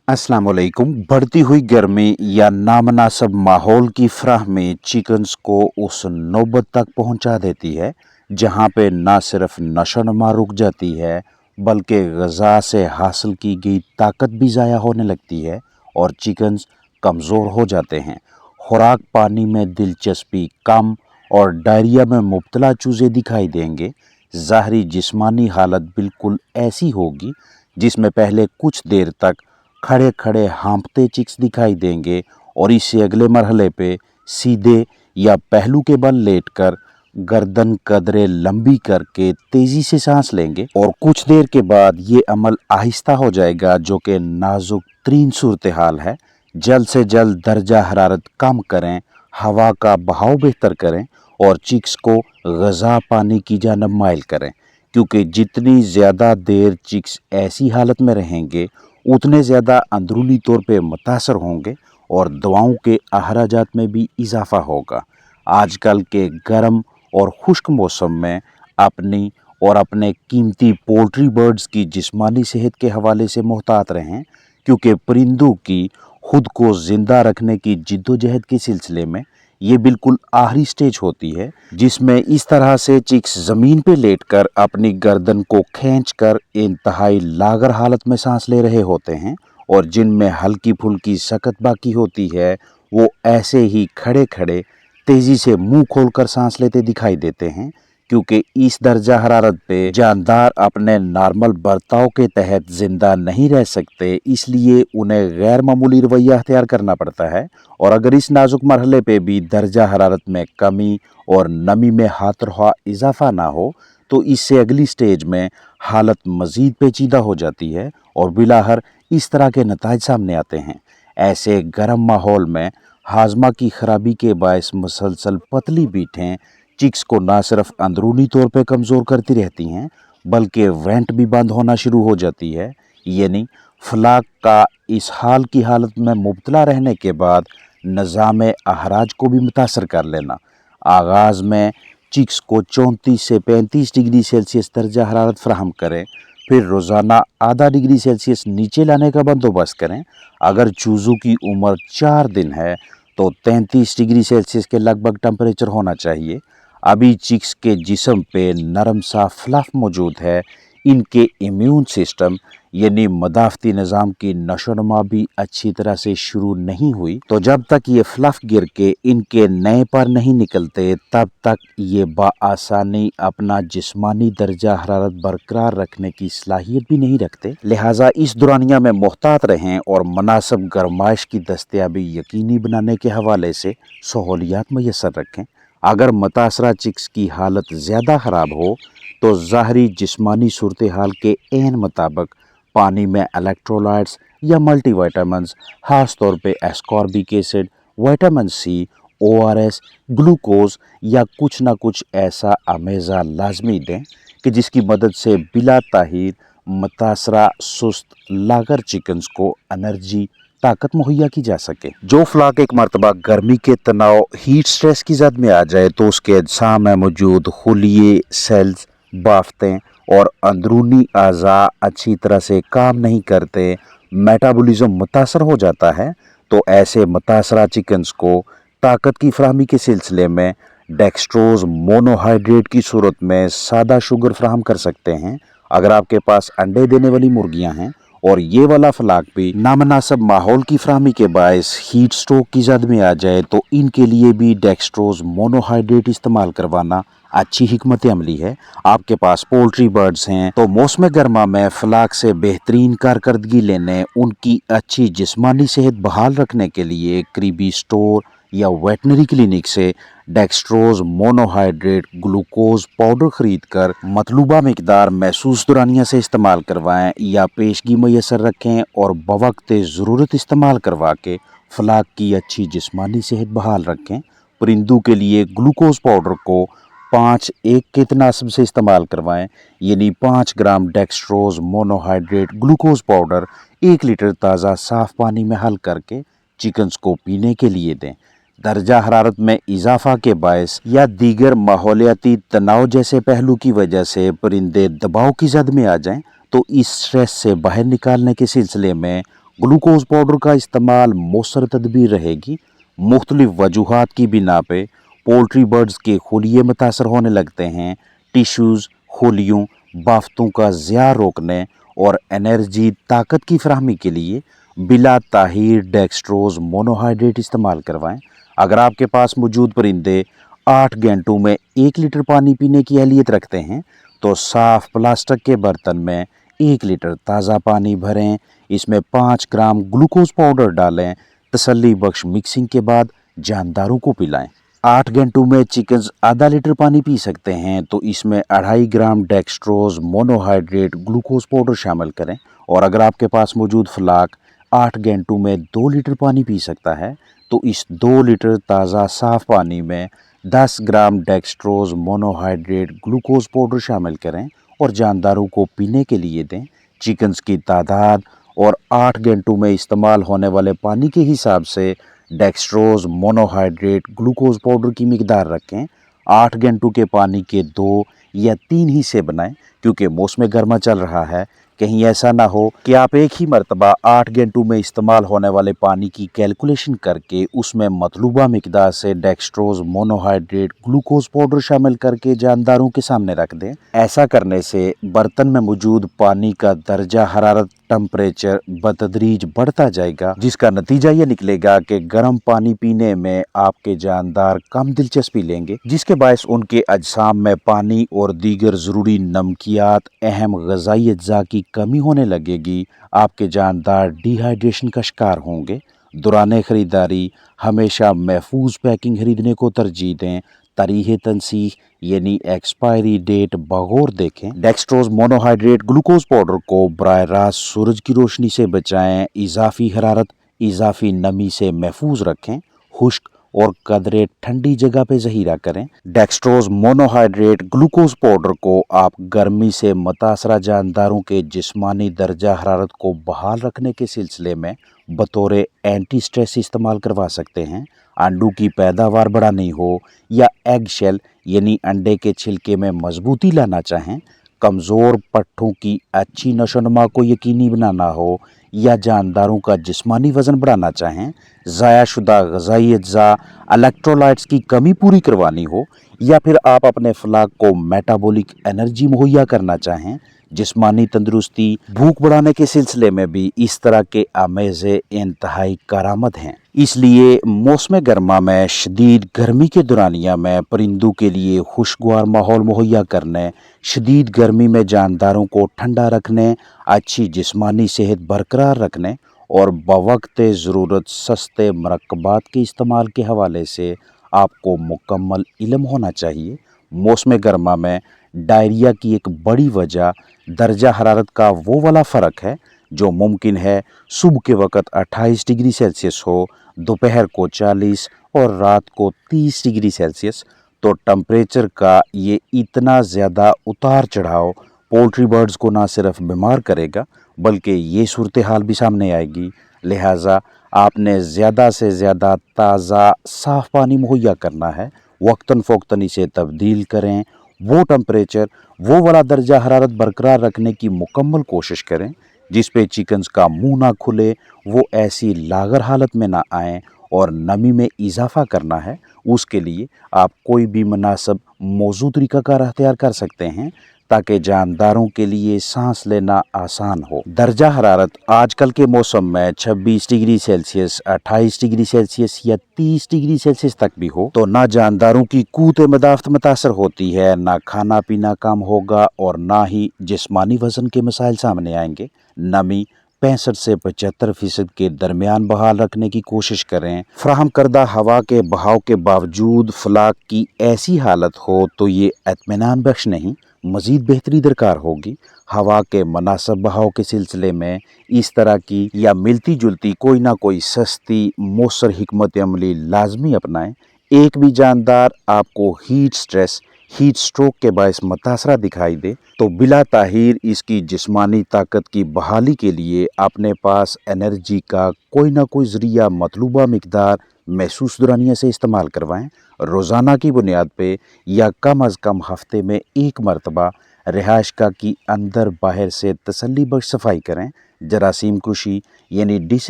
अस्सलाम वालेकुम। बढ़ती हुई गर्मी या नामनासब माहौल की फ्राहमी चिकन्स को उस नौबत तक पहुंचा देती है जहां पे ना सिर्फ नशोनुमा रुक जाती है बल्कि ग़िज़ा से हासिल की गई ताकत भी ज़ाया होने लगती है और चिकन्स कमज़ोर हो जाते हैं। खुराक पानी में दिलचस्पी कम और डायरिया में मुब्तला चूज़े दिखाई देंगे। ज़ाहरी जिस्मानी हालत बिल्कुल ऐसी होगी जिसमें पहले कुछ देर तक खड़े खड़े हाँफते चिक्स दिखाई देंगे और इससे अगले मरहले पे सीधे या पहलू के बल लेटकर गर्दन कदरे लंबी करके तेजी से सांस लेंगे और कुछ देर के बाद ये अमल आहिस्ता हो जाएगा, जो कि नाजुक तरीन सूरत हाल है। जल्द से जल्द दर्जा हरारत कम करें, हवा का बहाव बेहतर करें और चिक्स को ग़िज़ा पानी की जानब माइल करें, क्योंकि जितनी ज़्यादा देर चिक्स ऐसी हालत में रहेंगे उतने ज़्यादा अंदरूनी तौर पे मुतासर होंगे और दवाओं के अखराजात में भी इजाफा होगा। आजकल के गर्म और खुश्क मौसम में अपनी और अपने कीमती पोल्ट्री बर्ड्स की जिस्मानी सेहत के हवाले से मोहतात रहें, क्योंकि परिंदों की खुद को ज़िंदा रखने की जिद्दोजहद के सिलसिले में ये बिल्कुल आखिरी स्टेज होती है, जिसमें इस तरह से चिक्स ज़मीन पे लेटकर अपनी गर्दन को खींचकर इंतहाई लागर हालत में सांस ले रहे होते हैं और जिनमें हल्की फुल्की सकत बाकी होती है वो ऐसे ही खड़े खड़े तेज़ी से मुंह खोलकर सांस लेते दिखाई देते हैं, क्योंकि इस दर्जा हरारत पे जानदार अपने नॉर्मल बर्ताव के तहत ज़िंदा नहीं रह सकते, इसलिए उन्हें गैर मामूली रवैया अख्तियार करना पड़ता है। और अगर इस नाजुक मरहले पे भी दर्जा हरारत में कमी और नमी में हाथरखा इजाफा ना हो तो इससे अगली स्टेज में हालत मज़ीद पेचीदा हो जाती है और बिलाहर इस तरह के नताइज सामने आते हैं। ऐसे गर्म माहौल में हाजमा की खराबी के बायस मुसलसल पतली बीटें चिक्स को ना सिर्फ अंदरूनी तौर पे कमज़ोर करती रहती हैं बल्कि वेंट भी बंद होना शुरू हो जाती है, यानी फलाक का इस हाल की हालत में मुब्तला रहने के बाद निज़ाम अहराज को भी मुतासर कर लेना। आगाज़ में चिक्स को 34 से 35 डिग्री सेल्सियस दर्जा हरारत फराहम करें, फिर रोज़ाना आधा डिग्री सेल्सियस नीचे लाने का बंदोबस्त करें। अगर चूज़ों की उम्र 4 दिन है तो 33 डिग्री सेल्सियस के लगभग टेम्परेचर होना चाहिए। अभी चिक्स के जिस्म पे नरम सा फ्लफ मौजूद है। इनके इम्यून सिस्टम यानी मदाफ़ती निज़ाम की नशोनुमा भी अच्छी तरह से शुरू नहीं हुई, तो जब तक ये फ्लफ गिर के इनके नए पर नहीं निकलते तब तक ये बआसानी अपना जिस्मानी दर्जा हरारत बरकरार रखने की सलाहियत भी नहीं रखते। लिहाजा इस दौरानिया में मोहतात रहें और मुनासिब गरमाइश की दस्तयाबी यकीनी बनाने के हवाले से सहूलियात मैसर रखें। अगर मुतासरा चिक्स की हालत ज़्यादा ख़राब हो तो ज़ाहरी जिस्मानी सूरत हाल के एन मुताबिक पानी में इलेक्ट्रोलाइट्स या मल्टीविटामिन्स, ख़ास तौर पे ascorbic acid, vitamin C, ORS, glucose या कुछ ना कुछ ऐसा अमेज़ा लाजमी दें कि जिसकी मदद से बिला ताहीर मुतासरा सुस्त लागर चिकन्स को एनर्जी ताकत मुहैया की जा सके। जो फ्लाक एक मरतबा गर्मी के तनाव हीट स्ट्रेस की जद में आ जाए तो उसके अज्साम में मौजूद खुलिये सेल्स, बाफ्तें और अंदरूनी अज़ा अच्छी तरह से काम नहीं करते, मेटाबॉलिज्म मुतासर हो जाता है, तो ऐसे मुतासरा चिकन्स को ताकत की फराहमी के सिलसिले में डेक्स्ट्रोज मोनोहाइड्रेट की सूरत में सादा शुगर फराहम कर सकते हैं। अगर आपके पास अंडे देने वाली मुर्गियां हैं और ये वाला फलाक भी नामनासब माहौल की फराहमी के बायस हीट स्ट्रोक की जद में आ जाए तो इनके लिए भी डेक्स्ट्रोज मोनोहाइड्रेट इस्तेमाल करवाना अच्छी हिकमत अमली है। आपके पास पोल्ट्री बर्ड्स हैं तो मौसम गर्मा में फलाक से बेहतरीन कारकर्दगी लेने, उनकी अच्छी जिस्मानी सेहत बहाल रखने के लिए करीबी स्टोर या वेटनरी क्लिनिक से डेक्स्ट्रोज मोनोहाइड्रेट ग्लूकोज पाउडर खरीद कर मतलूबा मिकदार महसूस दौरानिया से इस्तेमाल करवाएं या पेशगी मैसर रखें और बवक्त ज़रूरत इस्तेमाल करवा के फलाक की अच्छी जिस्मानी सेहत बहाल रखें। परिंदों के लिए ग्लूकोज पाउडर को 5:1 के तनासब से इस्तेमाल करवाएं, यानी 5 gram dextrose monohydrate glucose powder 1 litre ताज़ा साफ़ पानी में हल करके चिकन्स को पीने के लिए दें। दर्जा हरारत में इजाफा के बायस या दीगर माहौलियाती तनाव जैसे पहलू की वजह से परिंदे दबाव की जद में आ जाएं तो इस स्ट्रेस से बाहर निकालने के सिलसिले में ग्लूकोज पाउडर का इस्तेमाल मौसर तदबीर रहेगी। मुख्तलिफ वजूहात की बिना पे पोल्ट्री बर्ड्स के खुलिये मुतासर होने लगते हैं। टिश्यूज़, खुलियों, बाफ्तों का ज़िया रोकने और एनर्जी ताकत की फराहमी के लिए बिला ताहीर डेक्स्ट्रोज मोनोहाइड्रेट इस्तेमाल करवाएं। अगर आपके पास मौजूद परिंदे 8 घंटों में 1 लीटर पानी पीने की अहलियत रखते हैं तो साफ प्लास्टिक के बर्तन में 1 लीटर ताज़ा पानी भरें, इसमें 5 ग्राम ग्लूकोज पाउडर डालें, तसल्ली बख्श मिक्सिंग के बाद जानदारों को पिलाएं। 8 घंटों में चिकन्स आधा लीटर पानी पी सकते हैं तो इसमें 2.5 ग्राम डेक्स्ट्रोज मोनोहाइड्रेट ग्लूकोज पाउडर शामिल करें। और अगर आपके पास मौजूद फ्लाक 8 घंटों में 2 लीटर पानी पी सकता है तो इस 2 लीटर ताज़ा साफ पानी में 10 ग्राम डेक्स्ट्रोज मोनोहाइड्रेट ग्लूकोज पाउडर शामिल करें और जानदारों को पीने के लिए दें। चिकन्स की तादाद और 8 घंटों में इस्तेमाल होने वाले पानी के हिसाब से डेक्स्ट्रोज मोनोहाइड्रेट ग्लूकोज पाउडर की मिकदार रखें। 8 घंटों के पानी के 2 या 3 हिस्से बनाएं क्योंकि मौसम गर्मा चल रहा है। कहीं ऐसा ना हो कि आप एक ही मरतबा 8 घंटों में इस्तेमाल होने वाले पानी की कैलकुलेशन करके उसमें मतलूबा मिकदार से डेक्स्ट्रोज मोनोहाइड्रेट ग्लूकोज पाउडर शामिल करके जानदारों के सामने रख दें। ऐसा करने से बर्तन में मौजूद पानी का दर्जा हरारत टेम्परेचर बतदरीज बढ़ता जाएगा, जिसका नतीजा ये निकलेगा कि गर्म पानी पीने में आपके जानदार कम दिलचस्पी लेंगे, जिसके बायस उनके अजसाम में पानी और दीगर ज़रूरी नमकियात अहम ग़िज़ाई अज्जा की कमी होने लगेगी। आपके जानदार डिहाइड्रेशन का शिकार होंगे। दौरान ख़रीदारी हमेशा महफूज पैकिंग खरीदने को तरजीह दें। तारीख़ तनसीह यानी एक्सपायरी डेट बगौर देखें। डेक्स्ट्रोज मोनोहाइड्रेट ग्लूकोज पाउडर को बराह रास्त सूरज की रोशनी से बचाएं। इजाफी हरारत, इजाफी नमी से महफूज रखें। खुश्क और कदरे ठंडी जगह पे ज़हीरा करें। डेक्स्ट्रोज मोनोहाइड्रेट ग्लूकोज पाउडर को आप गर्मी से मुतासरा जानदारों के जिस्मानी दर्जा हरारत को बहाल रखने के सिलसिले में बतौर एंटी स्ट्रेस इस्तेमाल करवा सकते हैं। अंडों की पैदावार बढ़ानी हो या एग शेल यानी अंडे के छिलके में मजबूती लाना चाहें, कमज़ोर पट्ठों की अच्छी नशोनुमा को यकीनी बनाना हो या जानदारों का जिस्मानी वज़न बढ़ाना चाहें, ज़ाया शुदा ग़िज़ाई अज्जा इलेक्ट्रोलाइट्स की कमी पूरी करवानी हो या फिर आप अपने फ्लाक को मेटाबॉलिक एनर्जी मुहैया करना चाहें, जिस्मानी तंदुरुस्ती भूख बढ़ाने के सिलसिले में भी इस तरह के आमेज़े इंतहाई कारामद हैं। इसलिए मौसम गर्मा में शदीद गर्मी के दौरानिया में परिंदों के लिए खुशगवार माहौल मुहैया करने, शदीद गर्मी में जानदारों को ठंडा रखने, अच्छी जिस्मानी सेहत बरकरार रखने और बवक्त ज़रूरत सस्ते मरकबात के इस्तेमाल के हवाले से आपको मुकम्मल इल्म होना चाहिए। मौसम गर्मा में डायरिया की एक बड़ी वजह दर्जा हरारत का वो वाला फ़र्क है जो मुमकिन है सुबह के वक़्त 28 डिग्री सेल्सियस हो, दोपहर को 40 और रात को 30 डिग्री सेल्सियस। तो टेम्परेचर का ये इतना ज़्यादा उतार चढ़ाव पोल्ट्री बर्ड्स को ना सिर्फ बीमार करेगा बल्कि ये सूरत हाल भी सामने आएगी। लिहाजा आपने ज़्यादा से ज़्यादा ताज़ा साफ़ पानी मुहैया करना है। वक्तन फ़ौक्तन इसे तब्दील करें। वो टेम्परेचर, वो वाला दर्जा हरारत बरकरार रखने की मुकम्मल कोशिश करें जिस पे चिकन्स का मुंह ना खुले, वो ऐसी लागर हालत में ना आएँ और नमी में इजाफा करना है। उसके लिए आप कोई भी मुनासिब मौजूद तरीक़ाकार अख्तियार कर सकते हैं ताकि जानदारों के लिए सांस लेना आसान हो। दर्जा हरारत आजकल के मौसम में 26 डिग्री सेल्सियस, 28 डिग्री सेल्सियस या 30 डिग्री सेल्सियस तक भी हो तो ना जानदारों की क़ुव्वत मदाफ़त मुतासर होती है, ना खाना पीना कम होगा और ना ही जिस्मानी वज़न के मसाइल सामने आएंगे। नमी 65 से 75% के दरमियान बहाल रखने की कोशिश करें। फ्राहम करदा हवा के बहाव के बावजूद फ्लाक की ऐसी हालत हो तो ये इत्मीनान बख्श नहीं, मज़ीद बेहतरी दरकार होगी। हवा के मुनासिब बहाव के सिलसिले में इस तरह की या मिलती जुलती कोई ना कोई सस्ती मौसर हिकमत अमली लाजमी अपनाएं। एक भी जानदार आपको हीट स्ट्रेस, हीट स्ट्रोक के बायस मुतासरा दिखाई दे तो बिला ताहीर इसकी जिस्मानी ताकत की बहाली के लिए अपने पास एनर्जी का कोई ना कोई ज़रिया मतलूबा मिकदार महसूस दौरानिया से इस्तेमाल करवाएं। रोज़ाना की बुनियाद पे या कम अज़ कम हफ्ते में एक मरतबा رہائش گاہ کی اندر باہر سے تسلی بخش صفائی کریں۔ جراثیم کشی یعنی ڈس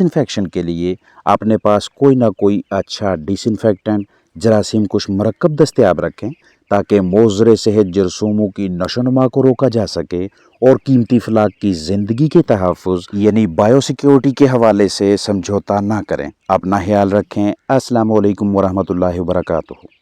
انفیکشن کے لیے اپنے پاس کوئی نہ کوئی اچھا ڈس انفیکٹنٹ جراثیم کش مرکب دستیاب رکھیں تاکہ مضر صحت جرثوموں کی نشو و نما کو روکا جا سکے اور قیمتی افلاک کی زندگی کے تحفظ یعنی بایو سیکیورٹی کے حوالے سے سمجھوتا نہ کریں۔ اپنا خیال رکھیں۔ السلام علیکم ورحمۃ اللہ وبرکاتہ۔